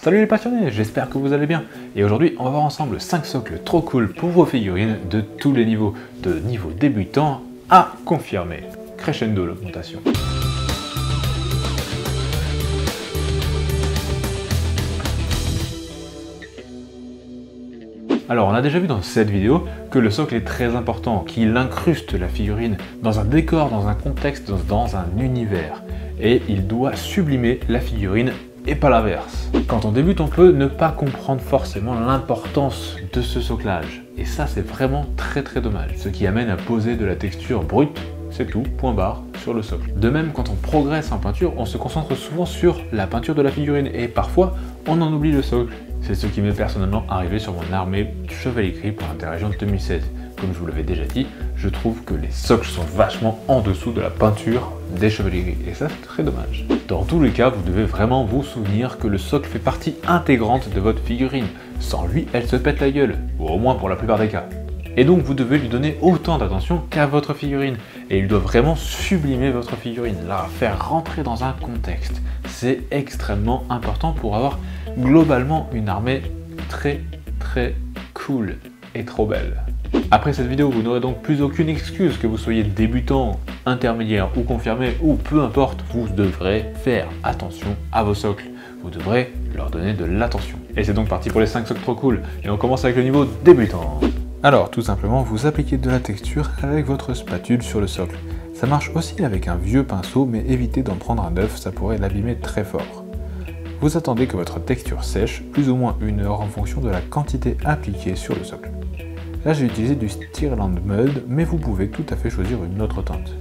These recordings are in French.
Salut les passionnés, j'espère que vous allez bien. Et aujourd'hui, on va voir ensemble 5 socles trop cool pour vos figurines de tous les niveaux, de niveau débutant à confirmé. Crescendo l'augmentation. Alors on a déjà vu dans cette vidéo que le socle est très important, qu'il incruste la figurine dans un décor, dans un contexte, dans un univers. Et il doit sublimer la figurine et pas l'inverse. Quand on débute, on peut ne pas comprendre forcément l'importance de ce soclage. Et ça, c'est vraiment très dommage. Ce qui amène à poser de la texture brute, c'est tout, point barre, sur le socle. De même, quand on progresse en peinture, on se concentre souvent sur la peinture de la figurine et parfois, on en oublie le socle. C'est ce qui m'est personnellement arrivé sur mon armée Chevalier Gris pour l'interrégion de 2016. Comme je vous l'avais déjà dit, je trouve que les socles sont vachement en dessous de la peinture des Chevaliers Gris, et ça c'est très dommage. Dans tous les cas, vous devez vraiment vous souvenir que le socle fait partie intégrante de votre figurine. Sans lui, elle se pète la gueule, ou au moins pour la plupart des cas. Et donc vous devez lui donner autant d'attention qu'à votre figurine, et il doit vraiment sublimer votre figurine, la faire rentrer dans un contexte. C'est extrêmement important pour avoir globalement une armée très cool et trop belle. Après cette vidéo, vous n'aurez donc plus aucune excuse, que vous soyez débutant, intermédiaire ou confirmé, ou peu importe, vous devrez faire attention à vos socles. Vous devrez leur donner de l'attention. Et c'est donc parti pour les 5 socles trop cool, et on commence avec le niveau débutant. Alors tout simplement, vous appliquez de la texture avec votre spatule sur le socle. Ça marche aussi avec un vieux pinceau, mais évitez d'en prendre un neuf, ça pourrait l'abîmer très fort. Vous attendez que votre texture sèche, plus ou moins 1 heure en fonction de la quantité appliquée sur le socle. Là j'ai utilisé du Stirland Mud, mais vous pouvez tout à fait choisir une autre teinte.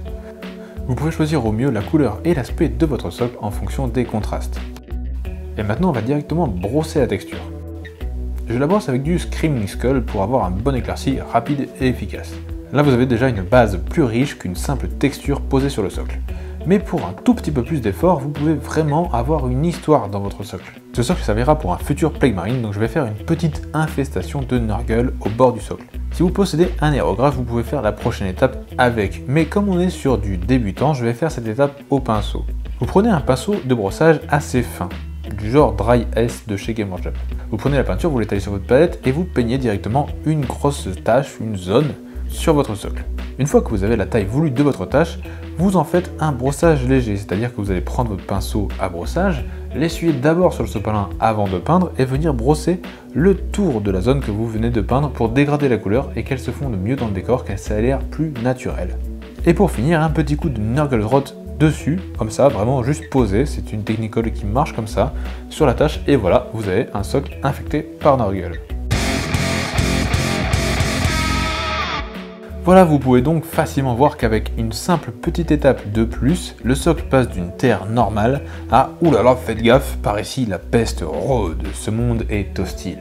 Vous pouvez choisir au mieux la couleur et l'aspect de votre socle en fonction des contrastes. Et maintenant on va directement brosser la texture. Je la brosse avec du Screaming Skull pour avoir un bon éclairci rapide et efficace. Là vous avez déjà une base plus riche qu'une simple texture posée sur le socle. Mais pour un tout petit peu plus d'effort, vous pouvez vraiment avoir une histoire dans votre socle. Ce socle servira pour un futur Plague Marine, donc je vais faire une petite infestation de Nurgle au bord du socle. Si vous possédez un aérographe, vous pouvez faire la prochaine étape avec. Mais comme on est sur du débutant, je vais faire cette étape au pinceau. Vous prenez un pinceau de brossage assez fin, du genre Dry S de chez Game Workshop. Vous prenez la peinture, vous l'étalez sur votre palette et vous peignez directement une grosse tache, une zone sur votre socle. Une fois que vous avez la taille voulue de votre tache, vous en faites un brossage léger, c'est-à-dire que vous allez prendre votre pinceau à brossage, l'essuyer d'abord sur le sopalin avant de peindre et venir brosser le tour de la zone que vous venez de peindre pour dégrader la couleur et qu'elle se fonde mieux dans le décor, qu'elle ait l'air plus naturel. Et pour finir, un petit coup de Nurgle Rot dessus, comme ça, vraiment juste posé, c'est une technicole qui marche comme ça, sur la tâche, et voilà, vous avez un socle infecté par Nurgle. Voilà, vous pouvez donc facilement voir qu'avec une simple petite étape de plus, le socle passe d'une terre normale à « oulala, faites gaffe, par ici la peste rôde, ce monde est hostile ».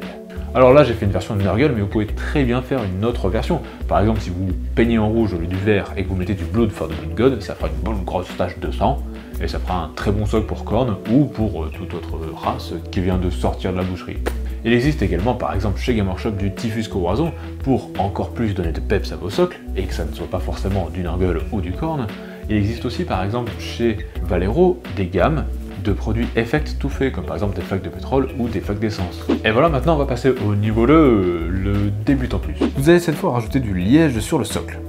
Alors là, j'ai fait une version de Nurgle, mais vous pouvez très bien faire une autre version. Par exemple, si vous peignez en rouge au lieu du vert et que vous mettez du Blood for the Blood God, ça fera une bonne grosse tache de sang, et ça fera un très bon socle pour Khorne ou pour toute autre race qui vient de sortir de la boucherie. Il existe également par exemple chez Game Workshop du Typhus Corazon pour encore plus donner de peps à vos socles et que ça ne soit pas forcément du Nurgle ou du Khorne. Il existe aussi par exemple chez Valero des gammes de produits effects tout faits comme par exemple des flaques de pétrole ou des flaques d'essence. Et voilà, maintenant on va passer au niveau le débutant plus. Vous allez cette fois rajouter du liège sur le socle.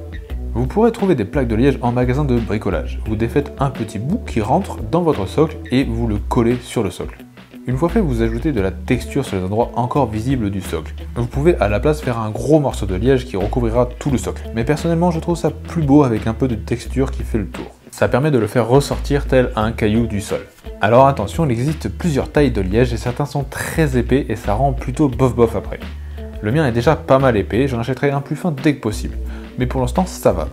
Vous pourrez trouver des plaques de liège en magasin de bricolage. Vous défaites un petit bout qui rentre dans votre socle et vous le collez sur le socle. Une fois fait, vous ajoutez de la texture sur les endroits encore visibles du socle. Vous pouvez à la place faire un gros morceau de liège qui recouvrira tout le socle. Mais personnellement, je trouve ça plus beau avec un peu de texture qui fait le tour. Ça permet de le faire ressortir tel un caillou du sol. Alors attention, il existe plusieurs tailles de liège et certains sont très épais et ça rend plutôt bof après. Le mien est déjà pas mal épais, j'en achèterai un plus fin dès que possible. Mais pour l'instant, ça va.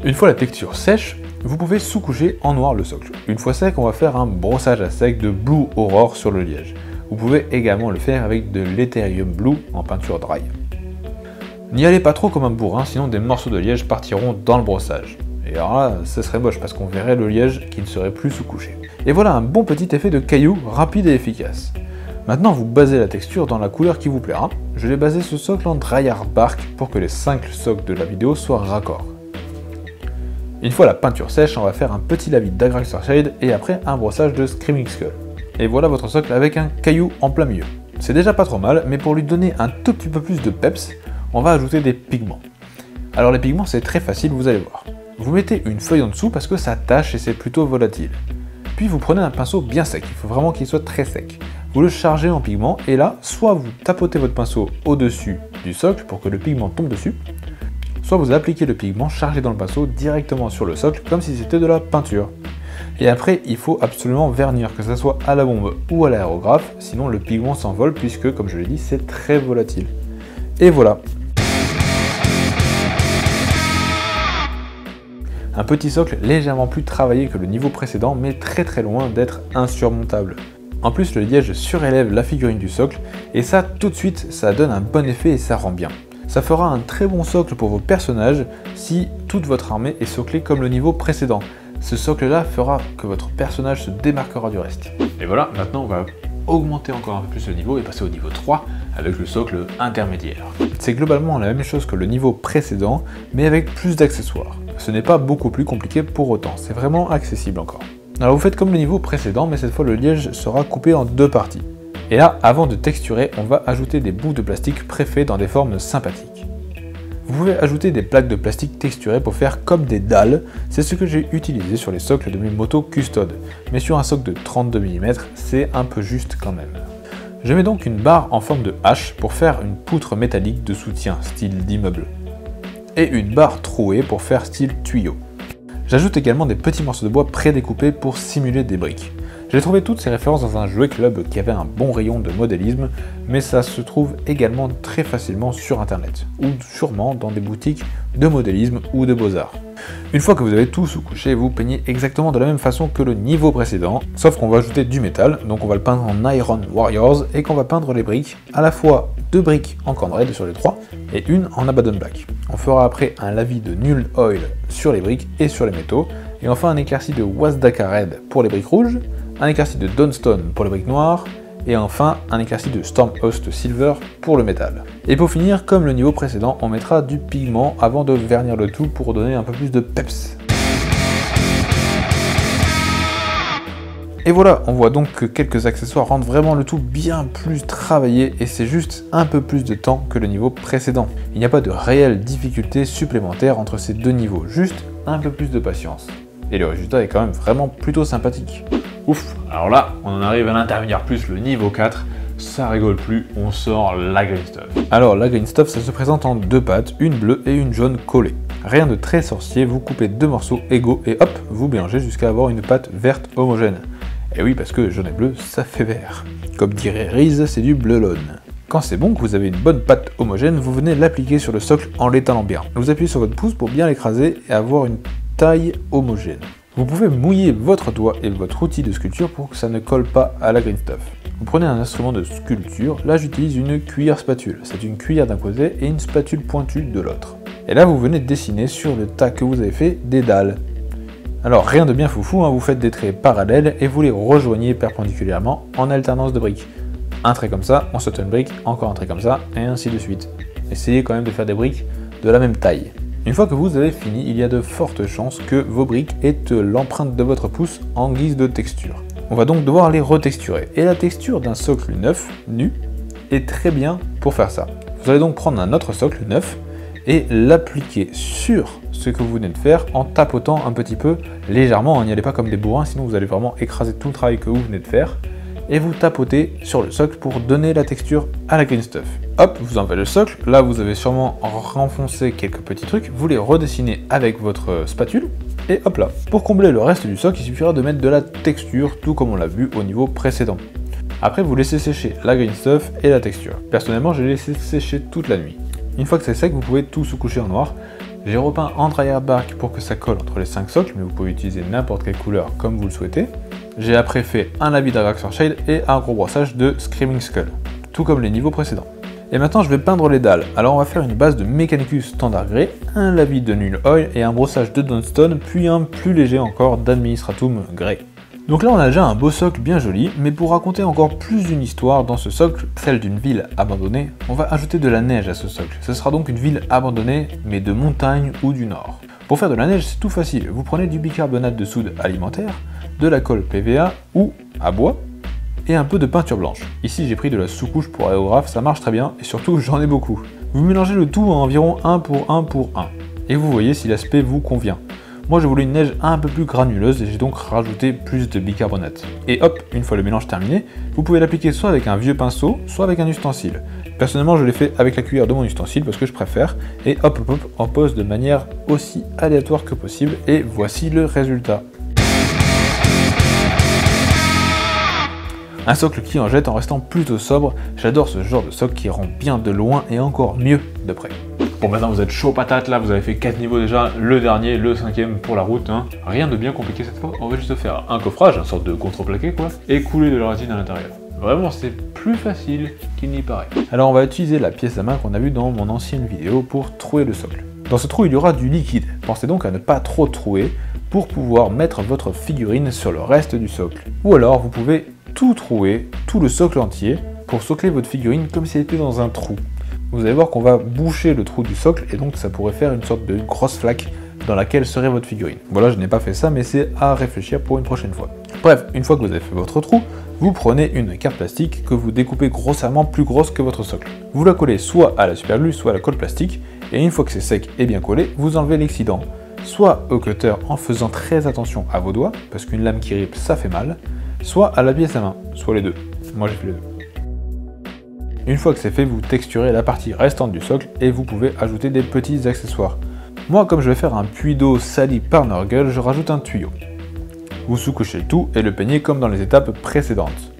Une fois la texture sèche, vous pouvez sous-coucher en noir le socle. Une fois sec, on va faire un brossage à sec de Blue Aurore sur le liège. Vous pouvez également le faire avec de l'Ethereum Blue en peinture dry. N'y allez pas trop comme un bourrin, sinon des morceaux de liège partiront dans le brossage. Et alors là, ça serait moche parce qu'on verrait le liège qui ne serait plus sous-couché. Et voilà un bon petit effet de caillou rapide et efficace. Maintenant, vous basez la texture dans la couleur qui vous plaira. Je vais baser ce socle en Dry Art Bark pour que les 5 socles de la vidéo soient raccords. Une fois la peinture sèche, on va faire un petit lavis d'Agraxar Shade et après un brossage de Screaming Skull. Et voilà votre socle avec un caillou en plein milieu. C'est déjà pas trop mal, mais pour lui donner un tout petit peu plus de peps, on va ajouter des pigments. Alors les pigments c'est très facile, vous allez voir. Vous mettez une feuille en dessous parce que ça tâche et c'est plutôt volatile. Puis vous prenez un pinceau bien sec, il faut vraiment qu'il soit très sec. Vous le chargez en pigment et là, soit vous tapotez votre pinceau au-dessus du socle pour que le pigment tombe dessus, soit vous appliquez le pigment chargé dans le pinceau directement sur le socle comme si c'était de la peinture. Et après, il faut absolument vernir, que ce soit à la bombe ou à l'aérographe, sinon le pigment s'envole puisque, comme je l'ai dit, c'est très volatile. Et voilà. Un petit socle légèrement plus travaillé que le niveau précédent, mais très loin d'être insurmontable. En plus, le liège surélève la figurine du socle, et ça, tout de suite, ça donne un bon effet et ça rend bien. Ça fera un très bon socle pour vos personnages si toute votre armée est soclée comme le niveau précédent. Ce socle-là fera que votre personnage se démarquera du reste. Et voilà, maintenant on va augmenter encore un peu plus le niveau et passer au niveau 3 avec le socle intermédiaire. C'est globalement la même chose que le niveau précédent, mais avec plus d'accessoires. Ce n'est pas beaucoup plus compliqué pour autant, c'est vraiment accessible encore. Alors vous faites comme le niveau précédent, mais cette fois le liège sera coupé en deux parties. Et là, avant de texturer, on va ajouter des bouts de plastique préfaits dans des formes sympathiques. Vous pouvez ajouter des plaques de plastique texturées pour faire comme des dalles, c'est ce que j'ai utilisé sur les socles de mes motos Custode, mais sur un socle de 32 mm, c'est un peu juste quand même. Je mets donc une barre en forme de hache pour faire une poutre métallique de soutien, style d'immeuble, et une barre trouée pour faire style tuyau. J'ajoute également des petits morceaux de bois prédécoupés pour simuler des briques. J'ai trouvé toutes ces références dans un jouet club qui avait un bon rayon de modélisme, mais ça se trouve également très facilement sur internet, ou sûrement dans des boutiques de modélisme ou de beaux-arts. Une fois que vous avez tout sous-couché, vous peignez exactement de la même façon que le niveau précédent, sauf qu'on va ajouter du métal, donc on va le peindre en Iron Warriors, et qu'on va peindre les briques, à la fois 2 briques en corne raid sur les 3, et une en Abaddon Black. On fera après un lavis de Null Oil sur les briques et sur les métaux, et enfin un éclairci de Wazdaka Red pour les briques rouges, un éclairci de Dawnstone pour les briques noires, et enfin un éclairci de Stormhost Silver pour le métal. Et pour finir, comme le niveau précédent, on mettra du pigment avant de vernir le tout pour donner un peu plus de peps. Et voilà, on voit donc que quelques accessoires rendent vraiment le tout bien plus travaillé et c'est juste un peu plus de temps que le niveau précédent. Il n'y a pas de réelle difficulté supplémentaire entre ces deux niveaux, juste un peu plus de patience. Et le résultat est quand même vraiment plutôt sympathique. Ouf, alors là, on en arrive à l'intermédiaire plus, le niveau 4, ça rigole plus, on sort la green stuff. Alors la green stuff, ça se présente en deux pattes, une bleue et une jaune collées. Rien de très sorcier, vous coupez deux morceaux égaux et hop, vous mélangez jusqu'à avoir une pâte verte homogène. Et oui, parce que jaune et bleu, ça fait vert. Comme dirait Reese, c'est du bleu laune. Quand c'est bon, que vous avez une bonne pâte homogène, vous venez l'appliquer sur le socle en l'étalant bien. Vous appuyez sur votre pouce pour bien l'écraser et avoir une taille homogène. Vous pouvez mouiller votre doigt et votre outil de sculpture pour que ça ne colle pas à la green stuff. Vous prenez un instrument de sculpture, là j'utilise une cuillère spatule. C'est une cuillère d'un côté et une spatule pointue de l'autre. Et là vous venez dessiner sur le tas que vous avez fait des dalles. Alors rien de bien foufou, hein, vous faites des traits parallèles et vous les rejoignez perpendiculairement en alternance de briques. Un trait comme ça, on saute une brique, encore un trait comme ça, et ainsi de suite. Essayez quand même de faire des briques de la même taille. Une fois que vous avez fini, il y a de fortes chances que vos briques aient l'empreinte de votre pouce en guise de texture. On va donc devoir les retexturer. Et la texture d'un socle neuf, nu, est très bien pour faire ça. Vous allez donc prendre un autre socle neuf et l'appliquer sur ce que vous venez de faire en tapotant un petit peu légèrement. N'y allez pas comme des bourrins, sinon vous allez vraiment écraser tout le travail que vous venez de faire. Et vous tapotez sur le socle pour donner la texture à la green stuff. Hop, vous enlevez le socle, là vous avez sûrement renfoncé quelques petits trucs, vous les redessinez avec votre spatule, et hop là. Pour combler le reste du socle, il suffira de mettre de la texture, tout comme on l'a vu au niveau précédent. Après vous laissez sécher la green stuff et la texture. Personnellement j'ai laissé sécher toute la nuit. Une fois que c'est sec, vous pouvez tout sous-coucher en noir. J'ai repeint en dry bark pour que ça colle entre les 5 socles, mais vous pouvez utiliser n'importe quelle couleur comme vous le souhaitez. J'ai après fait un lavis d'Agraxor Shade et un gros brossage de Screaming Skull, tout comme les niveaux précédents. Et maintenant je vais peindre les dalles. Alors on va faire une base de Mechanicus Standard Grey, un lavis de Null Oil et un brossage de Dawnstone, puis un plus léger encore d'Administratum Grey. Donc là on a déjà un beau socle bien joli, mais pour raconter encore plus d'une histoire dans ce socle, celle d'une ville abandonnée, on va ajouter de la neige à ce socle. Ce sera donc une ville abandonnée, mais de montagne ou du nord. Pour faire de la neige, c'est tout facile. Vous prenez du bicarbonate de soude alimentaire, de la colle PVA ou à bois, et un peu de peinture blanche. Ici j'ai pris de la sous-couche pour aérographe, ça marche très bien et surtout j'en ai beaucoup. Vous mélangez le tout en environ 1 pour 1 pour 1 et vous voyez si l'aspect vous convient. Moi je voulais une neige un peu plus granuleuse et j'ai donc rajouté plus de bicarbonate. Et hop, une fois le mélange terminé, vous pouvez l'appliquer soit avec un vieux pinceau, soit avec un ustensile. Personnellement je l'ai fait avec la cuillère de mon ustensile parce que je préfère, et hop hop hop, on pose de manière aussi aléatoire que possible et voici le résultat. Un socle qui en jette en restant plutôt sobre, j'adore ce genre de socle qui rend bien de loin et encore mieux de près. Bon maintenant vous êtes chaud patate là, vous avez fait 4 niveaux déjà, le dernier, le 5e pour la route, hein. Rien de bien compliqué cette fois, on va juste faire un coffrage, une sorte de contreplaqué quoi, et couler de la résine à l'intérieur. Vraiment c'est plus facile qu'il n'y paraît. Alors on va utiliser la pièce à main qu'on a vue dans mon ancienne vidéo pour trouer le socle. Dans ce trou il y aura du liquide, pensez donc à ne pas trop trouer pour pouvoir mettre votre figurine sur le reste du socle. Ou alors vous pouvez tout trouer, tout le socle entier, pour socler votre figurine comme si elle était dans un trou. Vous allez voir qu'on va boucher le trou du socle et donc ça pourrait faire une sorte de grosse flaque dans laquelle serait votre figurine. Voilà, je n'ai pas fait ça, mais c'est à réfléchir pour une prochaine fois. Bref, une fois que vous avez fait votre trou, vous prenez une carte plastique que vous découpez grossièrement plus grosse que votre socle. Vous la collez soit à la superglue, soit à la colle plastique, et une fois que c'est sec et bien collé, vous enlevez l'excédent, soit au cutter en faisant très attention à vos doigts, parce qu'une lame qui ripe ça fait mal, soit à la pièce à main, soit les deux. Moi j'ai fait les deux. Une fois que c'est fait, vous texturez la partie restante du socle et vous pouvez ajouter des petits accessoires. Moi, comme je vais faire un puits d'eau sali par Nurgle, je rajoute un tuyau. Vous sous-couchez le tout et le peignez comme dans les étapes précédentes.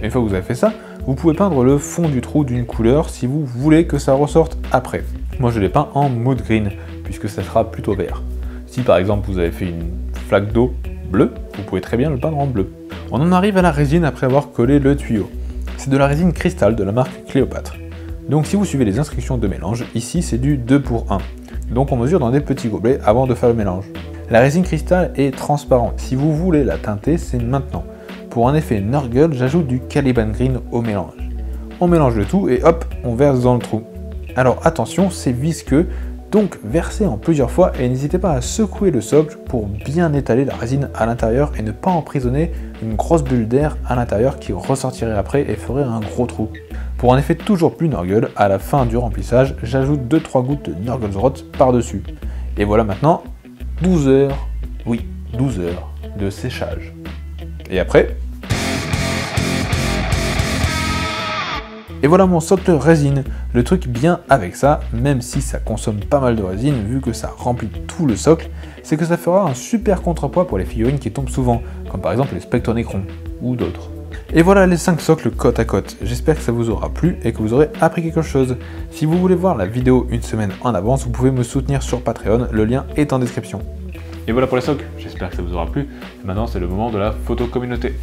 Une fois que vous avez fait ça, vous pouvez peindre le fond du trou d'une couleur si vous voulez que ça ressorte après. Moi je l'ai peint en mood green, puisque ça sera plutôt vert. Si par exemple vous avez fait une flaque d'eau bleue, vous pouvez très bien le peindre en bleu. On en arrive à la résine après avoir collé le tuyau. C'est de la résine cristal de la marque Cléopâtre. Donc si vous suivez les instructions de mélange, ici c'est du 2 pour 1. Donc on mesure dans des petits gobelets avant de faire le mélange. La résine cristal est transparente. Si vous voulez la teinter, c'est maintenant. Pour un effet Nurgle, j'ajoute du Caliban Green au mélange. On mélange le tout et hop, on verse dans le trou. Alors attention, c'est visqueux, donc versez en plusieurs fois et n'hésitez pas à secouer le socle pour bien étaler la résine à l'intérieur et ne pas emprisonner une grosse bulle d'air à l'intérieur qui ressortirait après et ferait un gros trou. Pour un effet toujours plus Nurgle, à la fin du remplissage, j'ajoute 2-3 gouttes de Nurglesrot par-dessus. Et voilà maintenant 12 heures, oui 12 heures de séchage. Et après, et voilà mon socle résine. Le truc bien avec ça, même si ça consomme pas mal de résine vu que ça remplit tout le socle, c'est que ça fera un super contrepoids pour les figurines qui tombent souvent, comme par exemple les Spectre Necron ou d'autres. Et voilà les 5 socles côte à côte. J'espère que ça vous aura plu et que vous aurez appris quelque chose. Si vous voulez voir la vidéo une semaine en avance, vous pouvez me soutenir sur Patreon, le lien est en description. Et voilà pour les socles, j'espère que ça vous aura plu. Et maintenant c'est le moment de la photo communauté.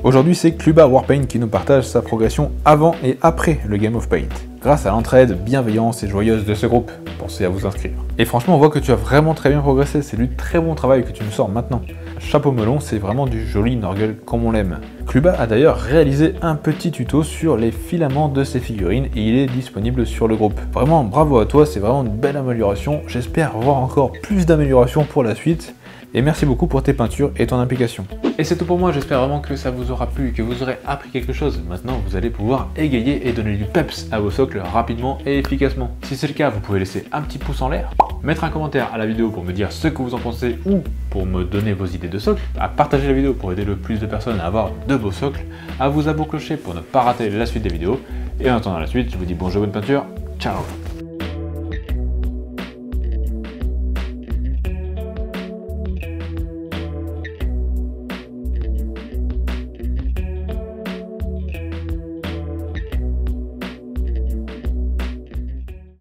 Aujourd'hui c'est Cluba Warpaint qui nous partage sa progression avant et après le Game of Paint. Grâce à l'entraide bienveillance et joyeuse de ce groupe, pensez à vous inscrire. Et franchement on voit que tu as vraiment très bien progressé, c'est du très bon travail que tu nous sors maintenant. Chapeau melon, c'est vraiment du joli Nurgle comme on l'aime. Cluba a d'ailleurs réalisé un petit tuto sur les filaments de ses figurines et il est disponible sur le groupe. Vraiment bravo à toi, c'est vraiment une belle amélioration, j'espère voir encore plus d'améliorations pour la suite. Et merci beaucoup pour tes peintures et ton implication. Et c'est tout pour moi, j'espère vraiment que ça vous aura plu et que vous aurez appris quelque chose. Maintenant, vous allez pouvoir égayer et donner du peps à vos socles rapidement et efficacement. Si c'est le cas, vous pouvez laisser un petit pouce en l'air, mettre un commentaire à la vidéo pour me dire ce que vous en pensez ou pour me donner vos idées de socles, à partager la vidéo pour aider le plus de personnes à avoir de beaux socles, à vous abonner au clocher pour ne pas rater la suite des vidéos. Et en attendant la suite, je vous dis bonjour, bonne peinture, ciao.